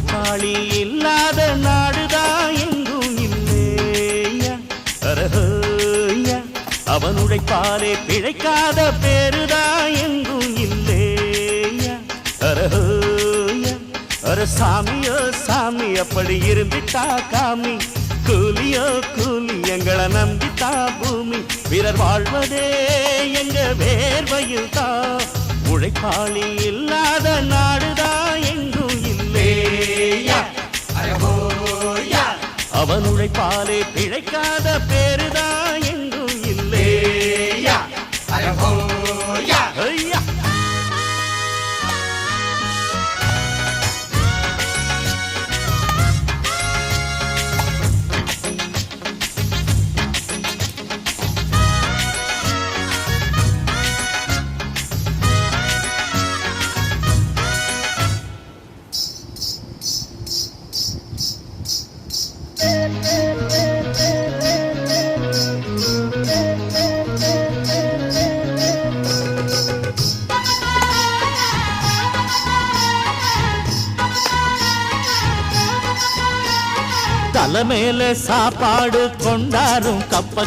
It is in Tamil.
உழைப்பாளி இல்லாத நாடுதான் எங்கும் இல்லையா அரஹோயா அவன் உழைப்பாலே பிழைக்காத பேருதான் எங்கும் இல்லையா அரஹோயா அர சாமியோ சாமி அப்படி இருந்துட்டா காமி கூலியோ கூலி எங்களை நம்பித்தா பூமி பிறர் வாழ்வதே எங்க வேர்வையில் தான் உழைப்பாளி இல்லாத நாடுதான் எங்கும் இல்லையா அவன் உழைப்பாலே பிழைக்காத பேருதான் எங்கும் இல்லையா ஐயா தலை மேல சாப்பாடு கொண்டாரும் கப்ப